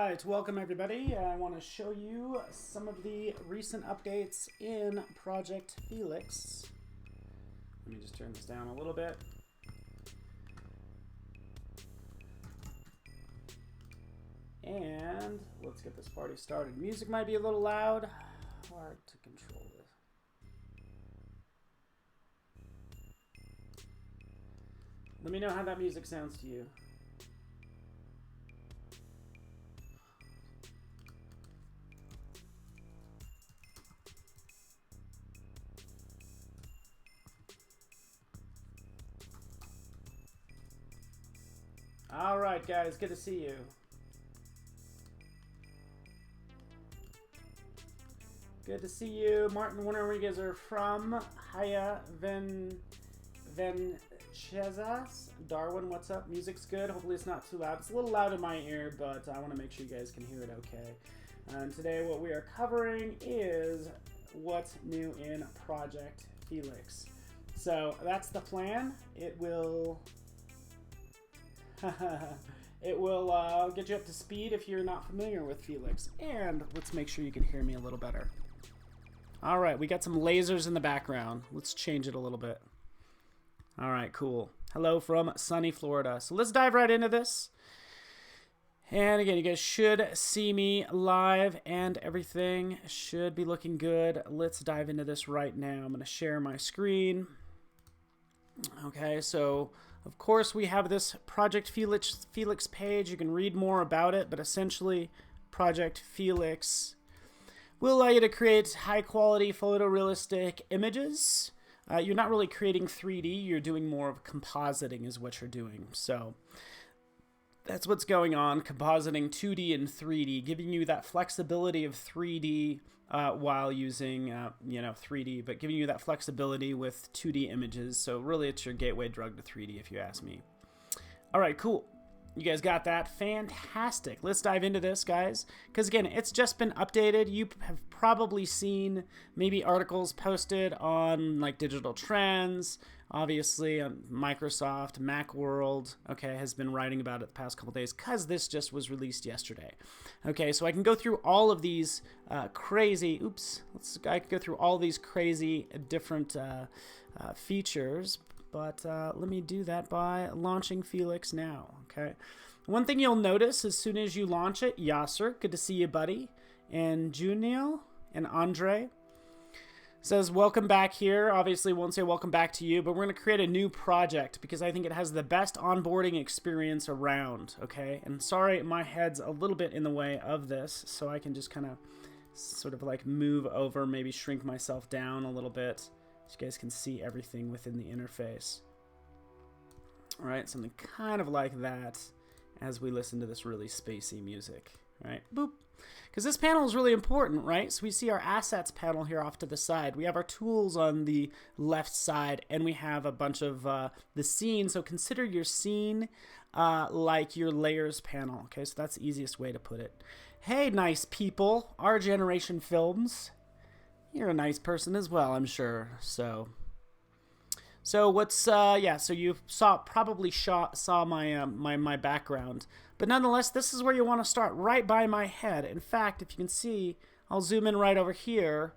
right, welcome everybody. I want to show you some of the recent updates in Project Felix. Let me just turn this down a little bit. And let's get this party started. Music might be a little loud. Hard to control this. Let me know how that music sounds to you. All right, guys, good to see you. Good to see you. Martin, wherever you guys are from. Hiya, Venchezas. Darwin, what's up? Music's good. Hopefully it's not too loud. It's a little loud in my ear, but I want to make sure you guys can hear it okay. And today what we are covering is what's new in Project Felix. So that's the plan. It will... it will get you up to speed if you're not familiar with Felix. And let's make sure you can hear me a little better. All right, we got some lasers in the background. Let's change it a little bit. All right, cool. Hello from sunny Florida. So let's dive right into this. And again, you guys should see me live and everything should be looking good. Let's dive into this right now. I'm going to share my screen. Okay, so of course we have this Project Felix page. You can read more about it, but essentially Project Felix will allow you to create high quality photorealistic images. You're not really creating 3D, you're doing more of compositing is what you're doing. So that's what's going on, compositing 2D and 3D, giving you that flexibility of 3D while using 3D, but giving you that flexibility with 2D images. So really it's your gateway drug to 3D if you ask me. All right, cool. You guys got that? Fantastic. Let's dive into this, guys, because again, it's just been updated. You have probably seen maybe articles posted on like Digital Trends, obviously on Microsoft, Macworld, okay, has been writing about it the past couple days because this just was released yesterday. Okay, so I can go through all of these crazy, I can go through all these crazy different features, but let me do that by launching Felix now, okay? One thing you'll notice as soon as you launch it, Yasser, good to see you, buddy, and Junio and Andre says, welcome back here. Obviously, won't say welcome back to you, but we're going to create a new project because I think it has the best onboarding experience around, okay? And sorry, my head's a little bit in the way of this, so I can just kind of sort of like move over, maybe shrink myself down a little bit so you guys can see everything within the interface. All right, something kind of like that as we listen to this really spacey music, right? Boop. Because this panel is really important, right? So we see our assets panel here off to the side. We have our tools on the left side, and we have a bunch of the scene. So consider your scene like your layers panel. Okay, so that's the easiest way to put it. Hey, nice people, Our Generation Films. You're a nice person as well, I'm sure. So what's so you probably saw my my background. But nonetheless, this is where you want to start, right by my head. In fact, if you can see, I'll zoom in right over here.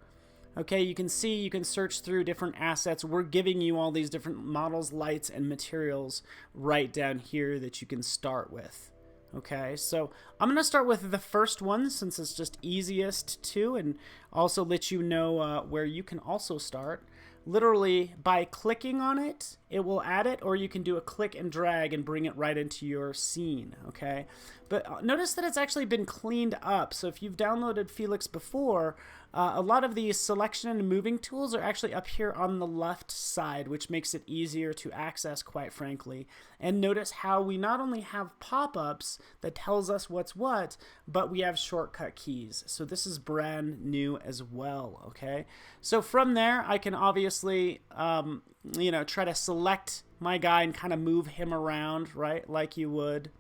Okay, you can see, you can search through different assets. We're giving you all these different models, lights, and materials right down here that you can start with. Okay, so I'm going to start with the first one since it's just easiest to, and also let you know where you can also start. Literally, by clicking on it, it will add it, or you can do a click and drag and bring it right into your scene, okay? But notice that it's actually been cleaned up. So if you've downloaded Felix before, a lot of these selection and moving tools are actually up here on the left side, which makes it easier to access, quite frankly. And notice how we not only have pop-ups that tells us what's what, but we have shortcut keys. So this is brand new as well, okay? So from there, I can obviously, try to select my guy and kind of move him around, right, like you would.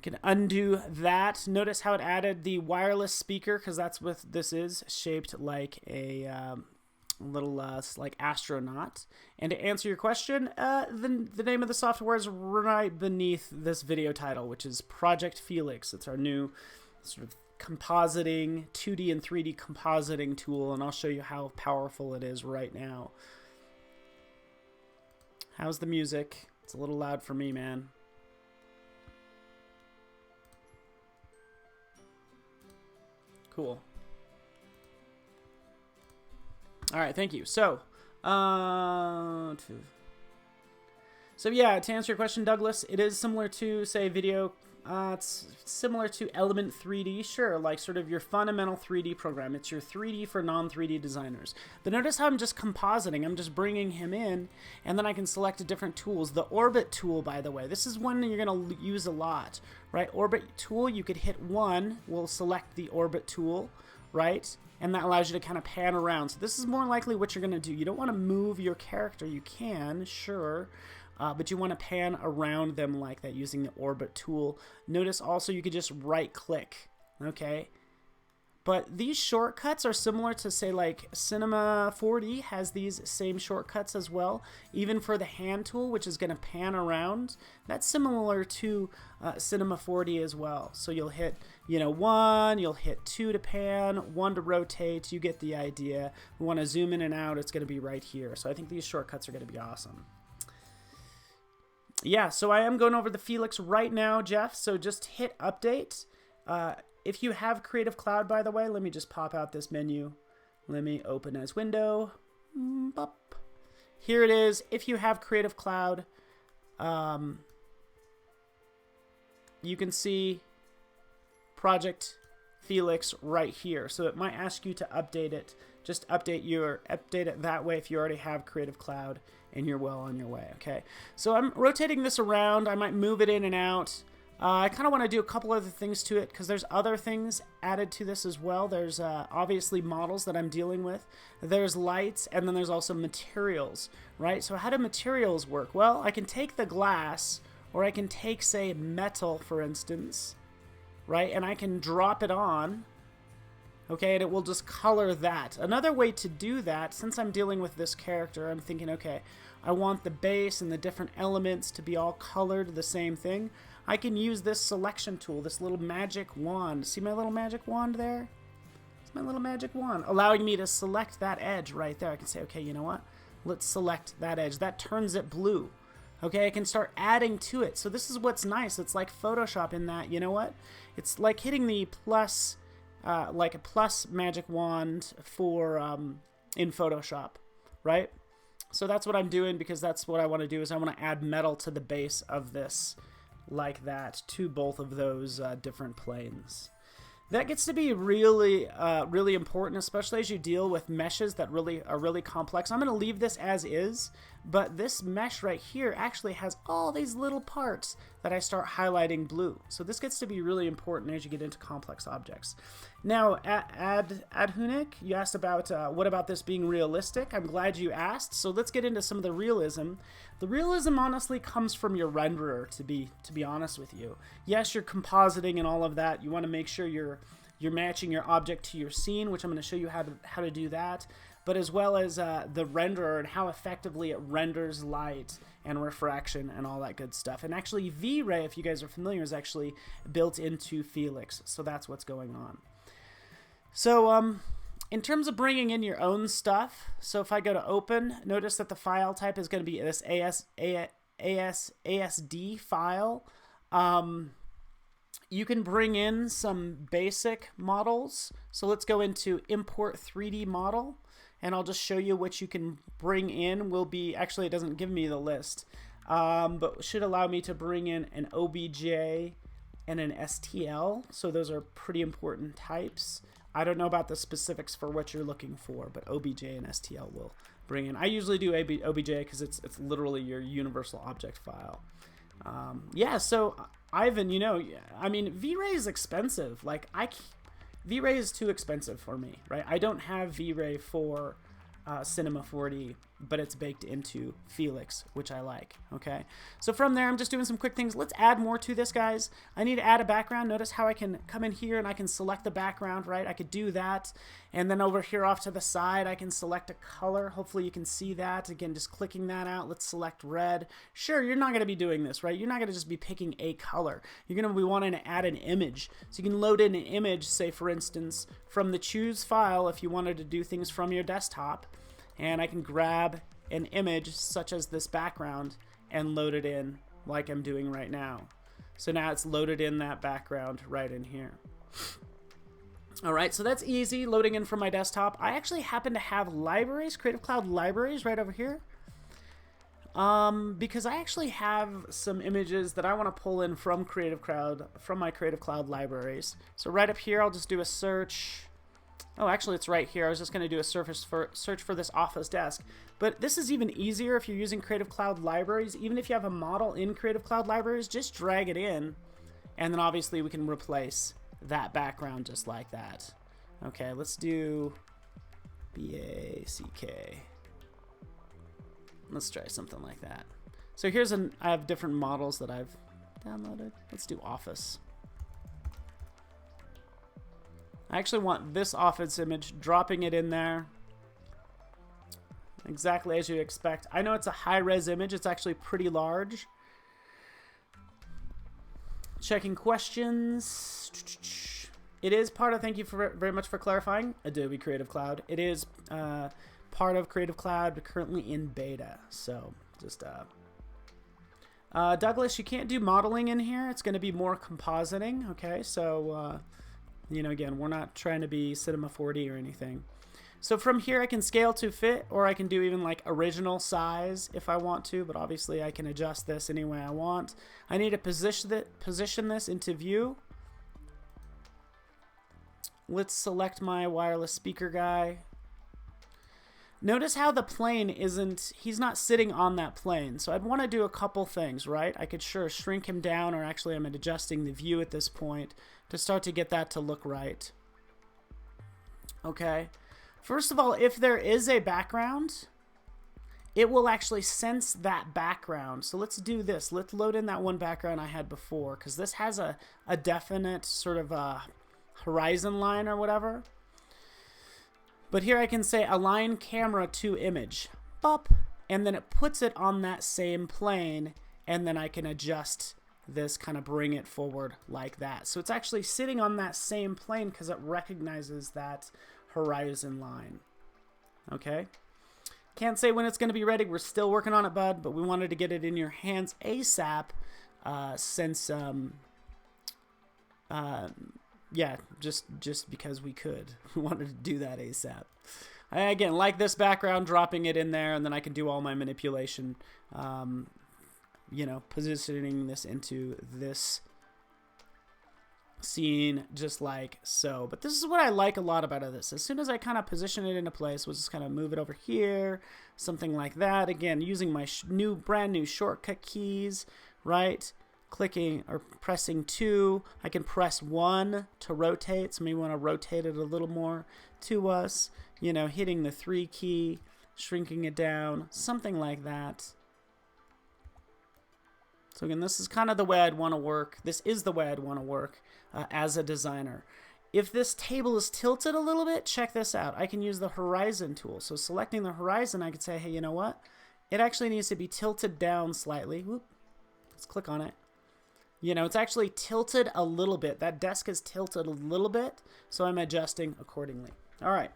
Can undo that. Notice how it added the wireless speaker, because that's what this is, shaped like a like astronaut. And to answer your question, the name of the software is right beneath this video title, which is Project Felix. It's our new sort of compositing, 2D and 3D compositing tool, and I'll show you how powerful it is right now. How's the music? It's a little loud for me, man. Cool. All right, thank you. So yeah, to answer your question, Douglas, it is similar to, say, video. It's similar to Element 3D, sure, like sort of your fundamental 3D program. It's your 3D for non-3D designers. But notice how I'm just compositing. I'm just bringing him in, and then I can select different tools. The Orbit tool, by the way, this is one that you're going to use a lot, right? Orbit tool, you could hit 1, we'll select the Orbit tool, right? And that allows you to kind of pan around. So this is more likely what you're going to do. You don't want to move your character. You can, sure. But you want to pan around them like that using the Orbit tool. Notice also you could just right click, okay? But these shortcuts are similar to, say, like Cinema 4D has these same shortcuts as well. Even for the hand tool, which is going to pan around, that's similar to Cinema 4D as well. So you'll hit, 1, you'll hit 2 to pan, 1 to rotate. You get the idea. We want to zoom in and out. It's going to be right here. So I think these shortcuts are going to be awesome. Yeah, so I am going over the Felix right now, Jeff. So just hit update. If you have Creative Cloud, by the way, let me just pop out this menu. Let me open as window. Here it is. If you have Creative Cloud, you can see Project Felix right here. So it might ask you to update it. Just update it that way if you already have Creative Cloud and you're well on your way, okay? So I'm rotating this around. I might move it in and out. I kind of want to do a couple other things to it because there's other things added to this as well. There's obviously models that I'm dealing with. There's lights, and then there's also materials, right? So how do materials work? Well, I can take the glass, or I can take, say, metal, for instance, right? And I can drop it on, okay, and it will just color that. Another way to do that, since I'm dealing with this character, I'm thinking, okay, I want the base and the different elements to be all colored the same thing. I can use this selection tool, this little magic wand. See my little magic wand there? It's my little magic wand, allowing me to select that edge right there. I can say, okay, you know what? Let's select that edge. That turns it blue. Okay, I can start adding to it. So this is what's nice. It's like Photoshop in that, you know what? It's like hitting the plus... like a plus magic wand for in Photoshop, right? So that's what I'm doing because that's what I want to do is I want to add metal to the base of this like that to both of those different planes. That gets to be really, really important, especially as you deal with meshes that are really complex. I'm going to leave this as is, but this mesh right here actually has all these little parts that I start highlighting blue. So this gets to be really important as you get into complex objects. Now, Adhunik, you asked about what about this being realistic? I'm glad you asked. So let's get into some of the realism. The realism honestly comes from your renderer, to be honest with you. Yes, you're compositing and all of that. You want to make sure you're matching your object to your scene, which I'm going to show you how to do that. But as well as the renderer and how effectively it renders light and refraction and all that good stuff. And actually V-Ray, if you guys are familiar, is actually built into Felix. So that's what's going on. So in terms of bringing in your own stuff, so if I go to open, notice that the file type is going to be this ASD file. You can bring in some basic models. So let's go into import 3D model. And I'll just show you what you can bring in. Actually, it doesn't give me the list, but should allow me to bring in an OBJ and an STL. So those are pretty important types. I don't know about the specifics for what you're looking for, but OBJ and STL will bring in. I usually do OBJ because it's literally your universal object file. Yeah, so Ivan, I mean, V-Ray is expensive. Like V-Ray is too expensive for me, right? I don't have V-Ray for Cinema 4D. but it's baked into Felix, which I like, okay? So from there, I'm just doing some quick things. Let's add more to this, guys. I need to add a background. Notice how I can come in here and I can select the background, right? I could do that. And then over here off to the side, I can select a color. Hopefully you can see that. Again, just clicking that out. Let's select red. Sure, you're not gonna be doing this, right? You're not gonna just be picking a color. You're gonna be wanting to add an image. So you can load in an image, say for instance, from the choose file if you wanted to do things from your desktop. And I can grab an image such as this background and load it in like I'm doing right now. So now it's loaded in that background right in here. All right, so that's easy, loading in from my desktop. I actually happen to have libraries, Creative Cloud libraries right over here. Because I actually have some images that I want to pull in from Creative Cloud, from my Creative Cloud libraries. So right up here, I'll just do a search. Oh, actually, it's right here. I was just going to do a search for this Office desk. But this is even easier if you're using Creative Cloud libraries. Even if you have a model in Creative Cloud libraries, just drag it in. And then obviously we can replace that background just like that. Okay, let's do BACK. Let's try something like that. So here's I have different models that I've downloaded. Let's do Office. I actually want this Office image, dropping it in there exactly as you expect. I know it's a high-res image. It's actually pretty large. Checking questions. It is part of, thank you very much for clarifying, Adobe Creative Cloud. It is part of Creative Cloud, but currently in beta. So just Douglas, you can't do modeling in here. It's going to be more compositing. Okay, so you know, again, we're not trying to be Cinema 4D or anything. So from here I can scale to fit, or I can do even like original size if I want to, but obviously I can adjust this any way I want. I need to position this into view. Let's select my wireless speaker guy. Notice how the plane isn't, he's not sitting on that plane. So I'd want to do a couple things, right? I could sure shrink him down, or actually I'm adjusting the view at this point to start to get that to look right. Okay. First of all, if there is a background, it will actually sense that background. So let's do this. Let's load in that one background I had before, because this has a definite sort of a horizon line or whatever. But here I can say align camera to image. Bop, and then it puts it on that same plane, and then I can adjust this, kind of bring it forward like that. So it's actually sitting on that same plane because it recognizes that horizon line. Okay, can't say when it's going to be ready. We're still working on it, bud, but we wanted to get it in your hands ASAP since yeah, just because we could. We wanted to do that ASAP. I, again, like this background, dropping it in there, and then I can do all my manipulation, you know, positioning this into this scene just like so. But this is what I like a lot about this. As soon as I kind of position it into place, we'll just kind of move it over here, something like that. Again, using my brand new shortcut keys, right? Clicking or pressing 2. I can press 1 to rotate, so maybe we want to rotate it a little more to us, you know, hitting the 3 key, shrinking it down, something like that. So again, this is kind of the way I'd want to work. This is the way I'd want to work as a designer. If this table is tilted a little bit, check this out. I can use the horizon tool. So selecting the horizon, I could say, hey, you know what? It actually needs to be tilted down slightly. Whoop. Let's click on it. You know, it's actually tilted a little bit. That desk is tilted a little bit, so I'm adjusting accordingly. All right.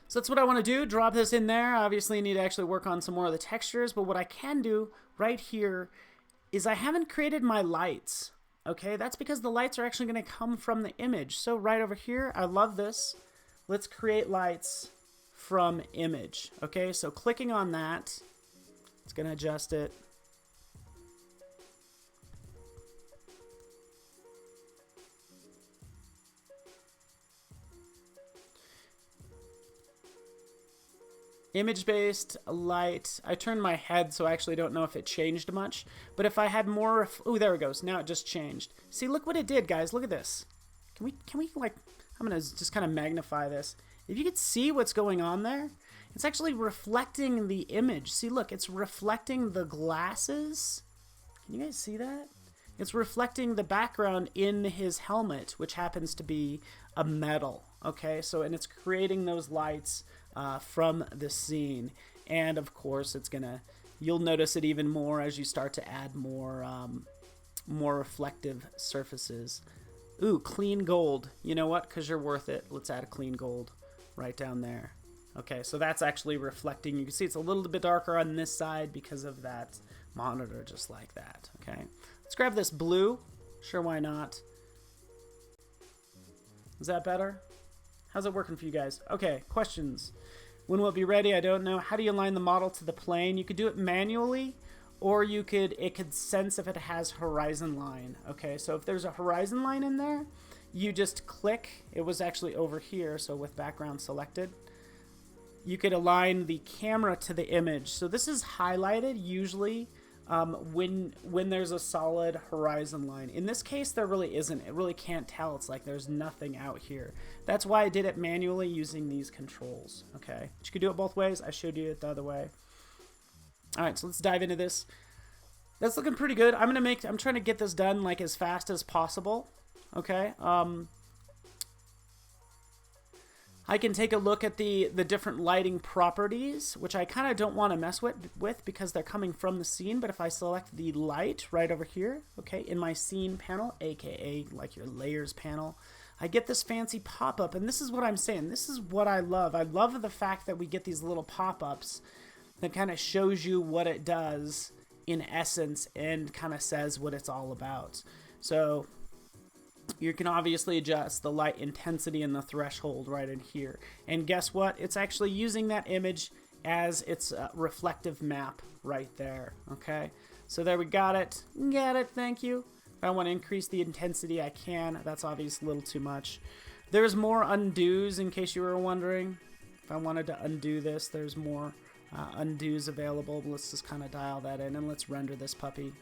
So that's what I want to do. Drop this in there. Obviously, I need to actually work on some more of the textures, but what I can do right here is I haven't created my lights. Okay, that's because the lights are actually going to come from the image. So right over here, I love this. Let's create lights from image. Okay, so clicking on that, it's going to adjust it. Image-based light. I turned my head, so I actually don't know if it changed much. But if I had more, oh, there it goes. Now it just changed. See, look what it did, guys. Look at this. Can we like? I'm gonna just kind of magnify this. If you could see what's going on there, It's actually reflecting the image. See, look, it's reflecting the glasses. Can you guys see that? It's reflecting the background in his helmet, which happens to be a metal. Okay, so, and it's creating those lights from the scene. And of course, it's gonna, you'll notice it even more as you start to add more, more reflective surfaces. Ooh, clean gold. You know what? Because you're worth it. Let's add a clean gold right down there. Okay, so that's actually reflecting. You can see it's a little bit darker on this side because of that monitor, just like that. Okay, let's grab this blue. Sure, why not? Is that better? How's it working for you guys? Okay, questions. When will it be ready? I don't know. How do you align the model to the plane? You could do it manually, or you could, it could sense if it has horizon line. Okay, so if there's a horizon line in there, you just click. It was actually over here, so with background selected. You could align the camera to the image. So this is highlighted usually when there's a solid horizon line. In this case, there really isn't. It really can't tell. It's like there's nothing out here. That's why I did it manually using these controls. Okay, but you could do it both ways. I showed you it the other way. All right, so let's dive into this. That's looking pretty good. I'm trying to get this done like as fast as possible. Okay. I can take a look at the different lighting properties, which I kind of don't want to mess with because they're coming from the scene. But if I select the light right over here, okay, in my scene panel, aka like your layers panel, I get this fancy pop-up. And this is what I'm saying. This is what I love. I love the fact that we get these little pop-ups that kind of shows you what it does in essence and kind of says what it's all about. So you can obviously adjust the light intensity and the threshold right in here. And guess what? It's actually using that image as its reflective map right there. Okay, so there we got it. Got it, thank you. If I want to increase the intensity, I can. That's obviously a little too much. There's more undos in case you were wondering. If I wanted to undo this, there's more undos available. Let's just kind of dial that in and let's render this puppy.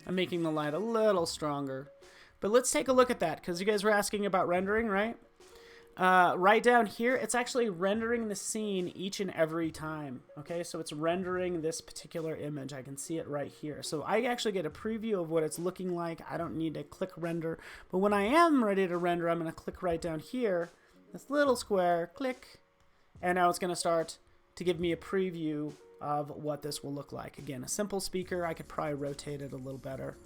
I'm making the light a little stronger. But let's take a look at that, because you guys were asking about rendering, right? Right down here, it's actually rendering the scene each and every time. Okay, so it's rendering this particular image. I can see it right here. So I actually get a preview of what it's looking like. I don't need to click render. But when I am ready to render, I'm going to click right down here. This little square, click. And now it's going to start to give me a preview of what this will look like. Again, a simple speaker. I could probably rotate it a little better.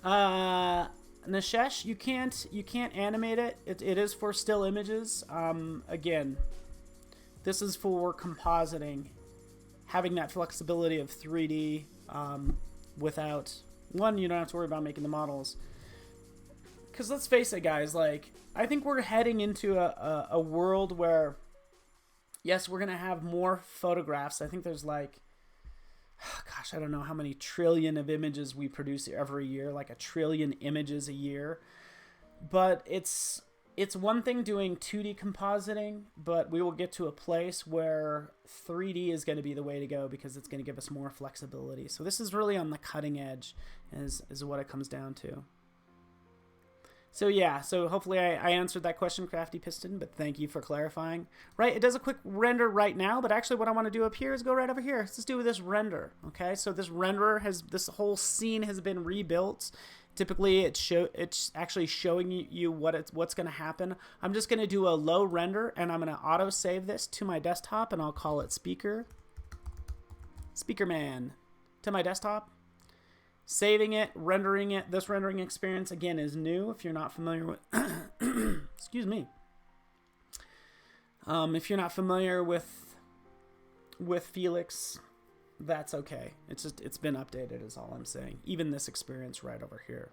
Nashesh, you can't animate it. It is for still images. Again, this is for compositing, having that flexibility of 3D without, one, you don't have to worry about making the models. Because let's face it, guys, like, I think we're heading into a world where, yes, we're going to have more photographs. I think there's like, gosh, I don't know how many trillion of images we produce every year, like 1 trillion images a year. But it's one thing doing 2D compositing, but we will get to a place where 3D is going to be the way to go because it's going to give us more flexibility. So this is really on the cutting edge is what it comes down to. So yeah, so hopefully I answered that question, Crafty Piston, but thank you for clarifying. Right, it does a quick render right now, but actually what I want to do up here is go right over here. Let's just do this render, okay? So this renderer this whole scene has been rebuilt. Typically it's actually showing you what's going to happen. I'm just going to do a low render, and I'm going to auto save this to my desktop, and I'll call it Speaker Man to my desktop. Saving it, rendering it. This rendering experience, again, is new if you're not familiar with... excuse me. If you're not familiar with Felix, that's okay. It's been updated is all I'm saying. Even this experience right over here.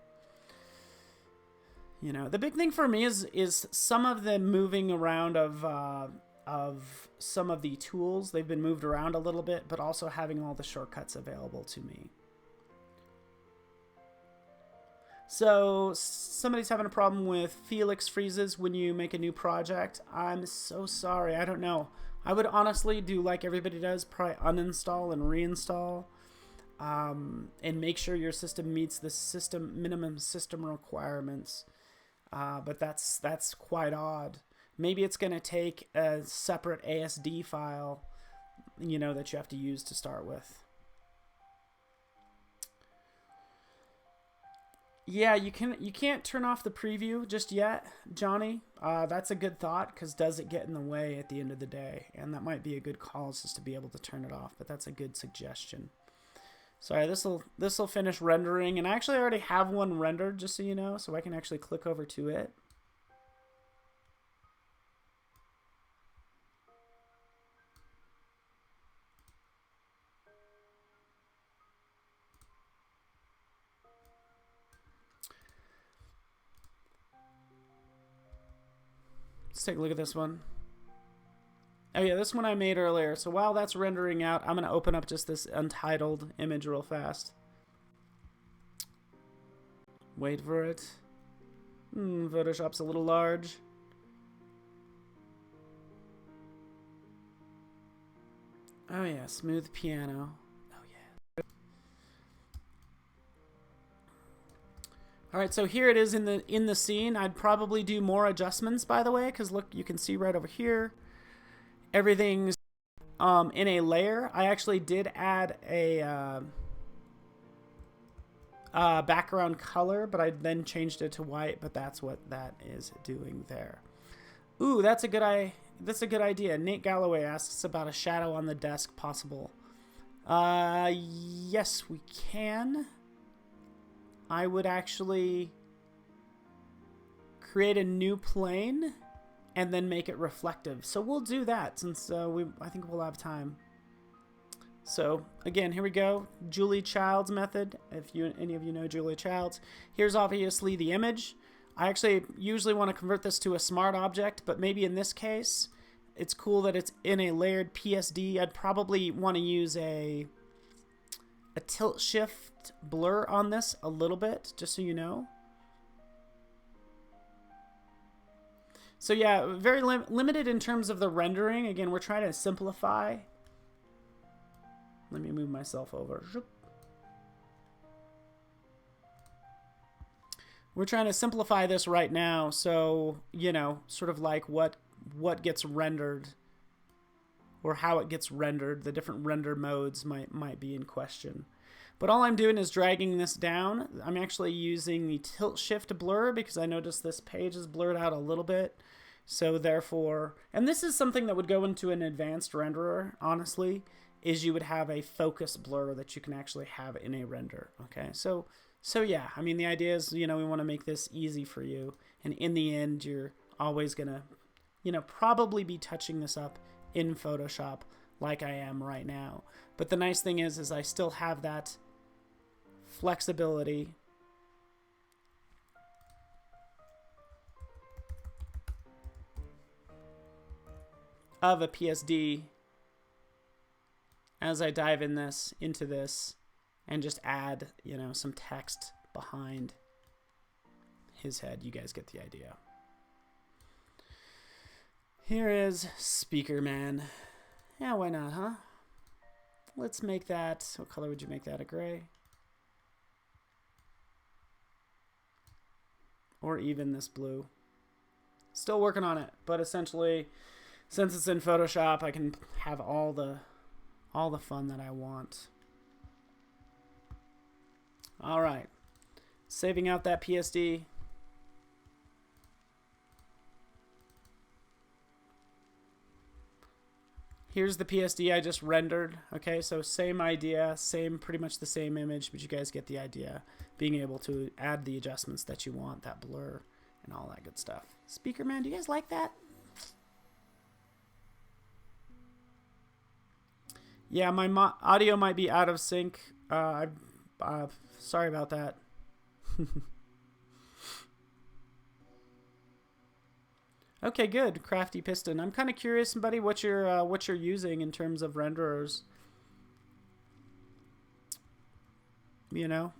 You know, the big thing for me is some of the moving around of some of the tools. They've been moved around a little bit, but also having all the shortcuts available to me. So somebody's having a problem with Felix freezes when you make a new project. I'm so sorry. I don't know. I would honestly do like everybody does, probably uninstall and reinstall, and make sure your system meets the minimum system requirements. But that's quite odd. Maybe it's going to take a separate ASD file, you know, that you have to use to start with. Yeah, you can't turn off the preview just yet, Johnny. That's a good thought, because does it get in the way at the end of the day? And that might be a good call, just to be able to turn it off. But that's a good suggestion. Sorry, this will finish rendering, and I actually already have one rendered, just so you know, so I can actually click over to it. Let's take a look at this one. Oh yeah, this one I made earlier. So while that's rendering out, I'm going to open up just this untitled image real fast. Wait for it. Photoshop's a little large. Oh yeah, smooth piano. Oh yeah. All right, so here it is in the scene. I'd probably do more adjustments, by the way, because look, you can see right over here, everything's in a layer. I actually did add a background color, but I then changed it to white. But that's what that is doing there. Ooh, that's a good idea. Nate Galloway asks about a shadow on the desk possible. Yes, we can. I would actually create a new plane and then make it reflective. So we'll do that since I think we'll have time. So again, here we go. Julie Child's method. If any of you know Julie Child's, here's obviously the image. I actually usually want to convert this to a smart object, but maybe in this case, it's cool that it's in a layered PSD. I'd probably want to use a tilt shift blur on this a little bit, just so you know. So yeah, very limited in terms of the rendering. Again, we're trying to simplify. Let me move myself over. We're trying to simplify this right now, so, you know, sort of like what gets rendered or how it gets rendered. The different render modes might be in question. But all I'm doing is dragging this down. I'm actually using the tilt shift blur because I noticed this page is blurred out a little bit. So therefore, and this is something that would go into an advanced renderer, honestly, is you would have a focus blur that you can actually have in a render. Okay, so yeah, I mean, the idea is, you know, we want to make this easy for you. And in the end, you're always going to, you know, probably be touching this up in Photoshop like I am right now. But the nice thing is I still have that flexibility of a PSD as I dive into this and just add, you know, some text behind his head. You guys get the idea. Here is Speaker Man. Yeah, why not, huh? Let's make that, what color would you make that? A gray? Or even this blue. Still working on it, but essentially, since it's in Photoshop, I can have all the fun that I want. All right, saving out that PSD. Here's the PSD I just rendered. Okay, so same idea, pretty much the same image, but you guys get the idea. Being able to add the adjustments that you want, that blur, and all that good stuff. Speaker Man, do you guys like that? Yeah, my audio might be out of sync. Sorry about that. Okay, good. Crafty Piston. I'm kind of curious, buddy, what you're using in terms of renderers. You know?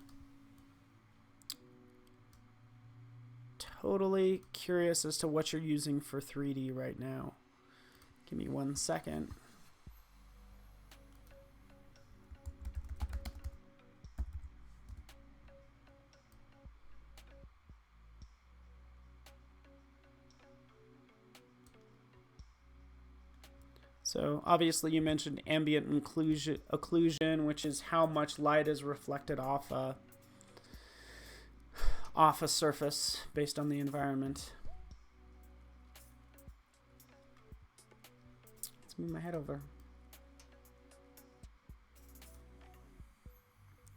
totally curious as to what you're using for 3D right now. Give me 1 second. So obviously you mentioned ambient occlusion, which is how much light is reflected off a surface based on the environment. Let's move my head over.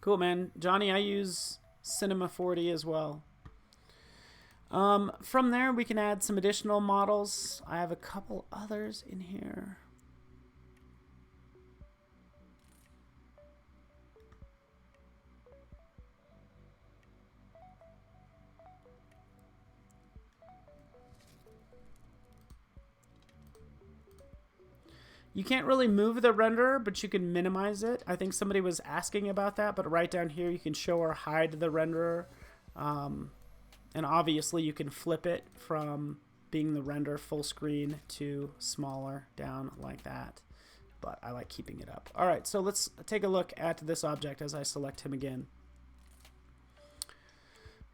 Cool, man. Johnny, I use Cinema 4D as well. From there, we can add some additional models. I have a couple others in here. You can't really move the renderer, but you can minimize it. I think somebody was asking about that, but right down here you can show or hide the renderer. And obviously you can flip it from being the render full screen to smaller down like that. But I like keeping it up. All right, so let's take a look at this object as I select him again.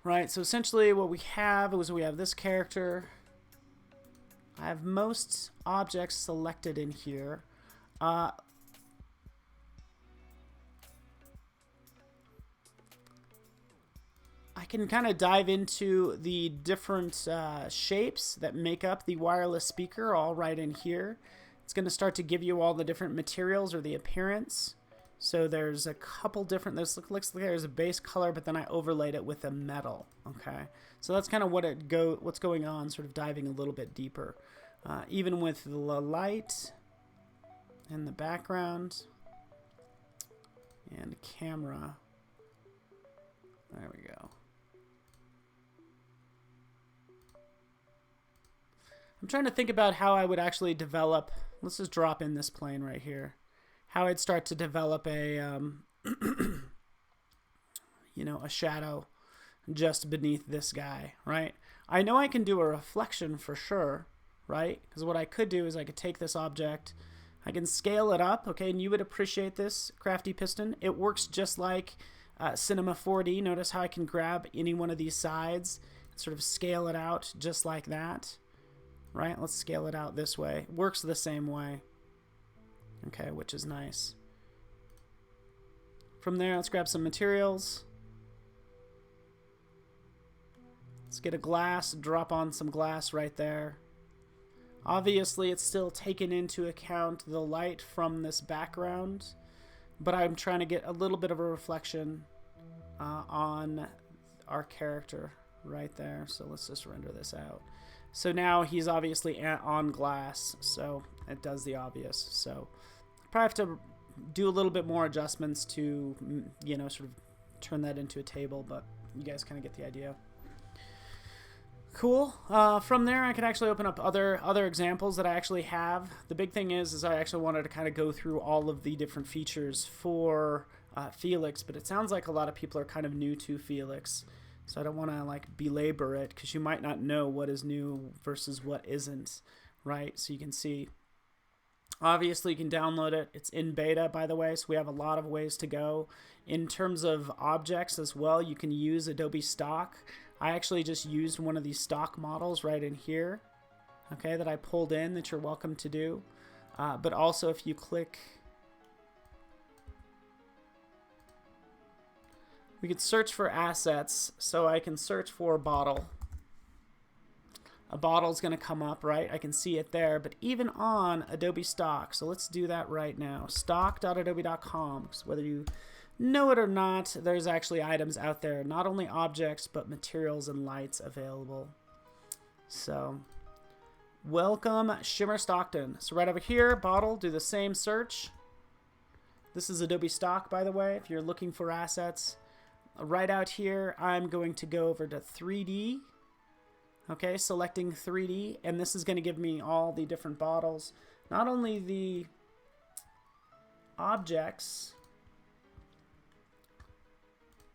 Right, so essentially what we have is we have this character. I have most objects selected in here. I can kind of dive into the different shapes that make up the wireless speaker all right in here. It's going to start to give you all the different materials or the appearance. So there's a couple different, this looks like there's a base color, but then I overlaid it with a metal. Okay, so that's kind of what's going on, sort of diving a little bit deeper. Even with the light and the background and camera. There we go. I'm trying to think about how I would actually develop, let's just drop in this plane right here, how I'd start to develop a, you know, a shadow just beneath this guy, right? I know I can do a reflection for sure, right? Because what I could do is I could take this object, I can scale it up, okay, and you would appreciate this, Crafty Piston. It works just like Cinema 4D. Notice how I can grab any one of these sides and sort of scale it out just like that. Right, let's scale it out this way. It works the same way. Okay, which is nice. From there, let's grab some materials. Let's get a glass, drop on some glass right there. Obviously, it's still taken into account the light from this background, but I'm trying to get a little bit of a reflection on our character right there. So let's just render this out. So now he's obviously on glass, so it does the obvious. So I probably have to do a little bit more adjustments to, you know, sort of turn that into a table, but you guys kind of get the idea. Cool. From there, I can actually open up other examples that I actually have. The big thing is I actually wanted to kind of go through all of the different features for Felix, but it sounds like a lot of people are kind of new to Felix. So I don't want to like belabor it because you might not know what is new versus what isn't, right? So you can see, obviously you can download it. It's in beta, by the way, so we have a lot of ways to go. In terms of objects as well, you can use Adobe Stock. I actually just used one of these stock models right in here, okay, that I pulled in that you're welcome to do. But also if you click, we could search for assets, so I can search for a bottle. A bottle's going to come up, right? I can see it there, but even on Adobe Stock, so let's do that right now. Stock.adobe.com, so whether you know it or not, there's actually items out there, not only objects, but materials and lights available. So, welcome, Shimmer Stockton. So right over here, bottle, do the same search. This is Adobe Stock, by the way, if you're looking for assets. Right out here, I'm going to go over to 3D. Okay, selecting 3D, and this is going to give me all the different bottles. Not only the objects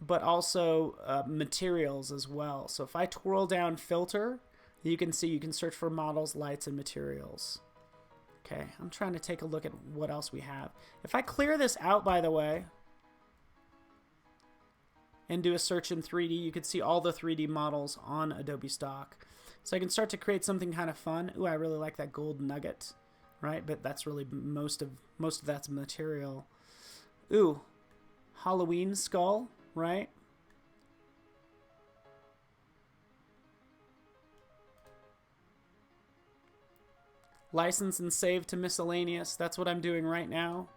but also materials as well. So if I twirl down filter, you can see you can search for models, lights, and materials. Okay, I'm trying to take a look at what else we have. If I clear this out, by the way, and do a search in 3D, you can see all the 3D models on Adobe Stock. So I can start to create something kind of fun. Ooh, I really like that gold nugget, right? But that's really most of that's material. Ooh, Halloween skull, right? License and save to miscellaneous. That's what I'm doing right now.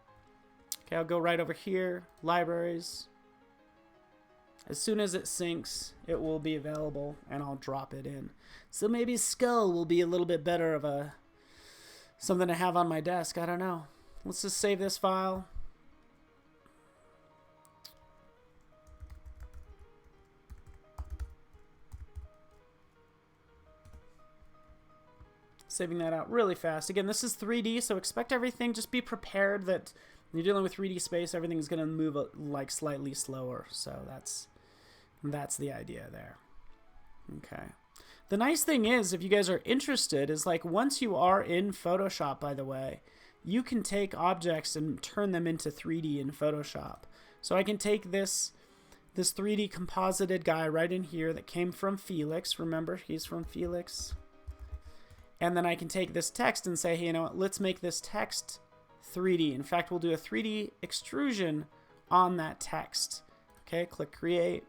Okay, I'll go right over here, libraries. As soon as it syncs, it will be available, and I'll drop it in. So maybe skull will be a little bit better of a something to have on my desk. I don't know. Let's just save this file. Saving that out really fast. Again, this is 3D, so expect everything. Just be prepared that when you're dealing with 3D space, everything's going to move like slightly slower. So that's the idea there. Okay. The nice thing is, if you guys are interested, is like once you are in Photoshop, by the way, you can take objects and turn them into 3D in Photoshop. So I can take this 3D composited guy right in here that came from Felix. Remember, he's from Felix. And then I can take this text and say, hey, you know what, let's make this text 3D. In fact, we'll do a 3D extrusion on that text. Okay, click create.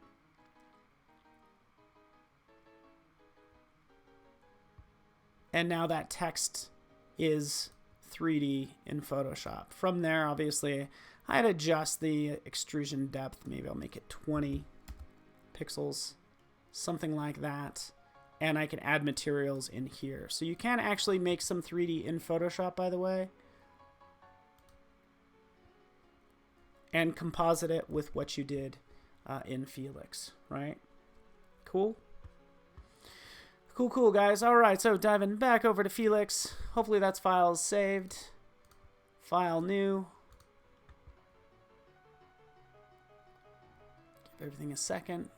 And now that text is 3D in Photoshop. From there, obviously, I'd adjust the extrusion depth. Maybe I'll make it 20 pixels, something like that. And I can add materials in here. So you can actually make some 3D in Photoshop, by the way. And composite it with what you did in Felix, right? Cool? Cool, guys. All right, so diving back over to Felix. Hopefully that's files saved. File new. Give everything a second.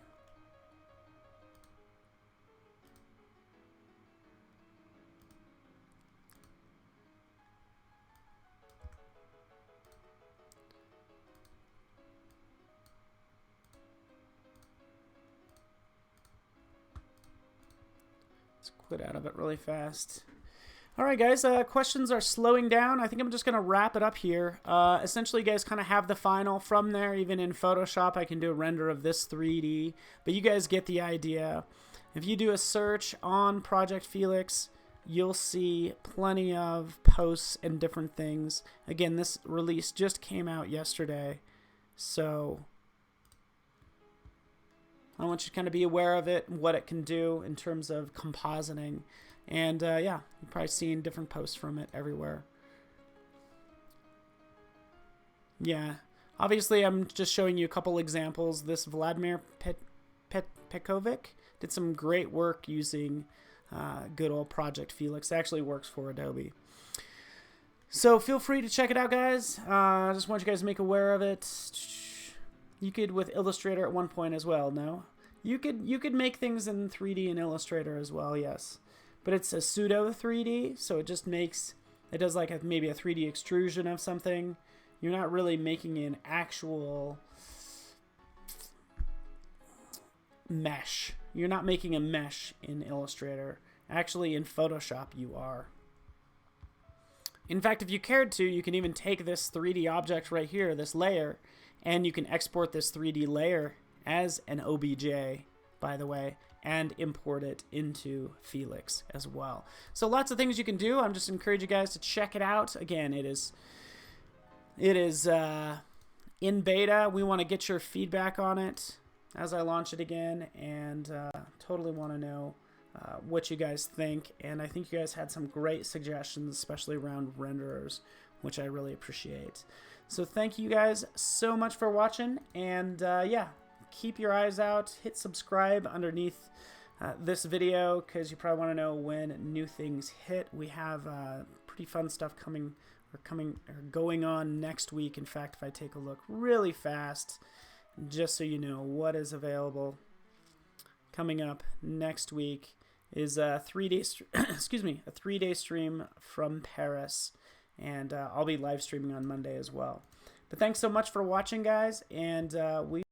Quit out of it really fast. All right, guys, questions are slowing down. I think I'm just going to wrap it up here. Essentially, you guys kind of have the final from there. Even in Photoshop, I can do a render of this 3D, but you guys get the idea. If you do a search on Project Felix, you'll see plenty of posts and different things. Again, this release just came out yesterday, so I want you to kind of be aware of it and what it can do in terms of compositing. And yeah, you've probably seen different posts from it everywhere. Yeah, obviously I'm just showing you a couple examples. This Vladimir Pekovic did some great work using good old Project Felix. It actually works for Adobe. So feel free to check it out, guys. I just want you guys to make aware of it. You could with Illustrator at one point as well, no? You could make things in 3D in Illustrator as well, yes. But it's a pseudo 3D, so it just makes, it does like maybe a 3D extrusion of something. You're not really making an actual mesh. You're not making a mesh in Illustrator. Actually, in Photoshop, you are. In fact, if you cared to, you can even take this 3D object right here, this layer, and you can export this 3D layer as an OBJ, by the way, and import it into Felix as well. So lots of things you can do. I'm just encourage you guys to check it out. Again, it is in beta. We want to get your feedback on it as I launch it again, and totally want to know what you guys think. And I think you guys had some great suggestions, especially around renderers, which I really appreciate. So thank you guys so much for watching, and yeah, keep your eyes out. Hit subscribe underneath this video because you probably want to know when new things hit. We have pretty fun stuff going on next week. In fact, if I take a look really fast, just so you know what is available. Coming up next week is a 3-day excuse me, a 3-day stream from Paris, and I'll be live streaming on Monday as well. But thanks so much for watching, guys, and we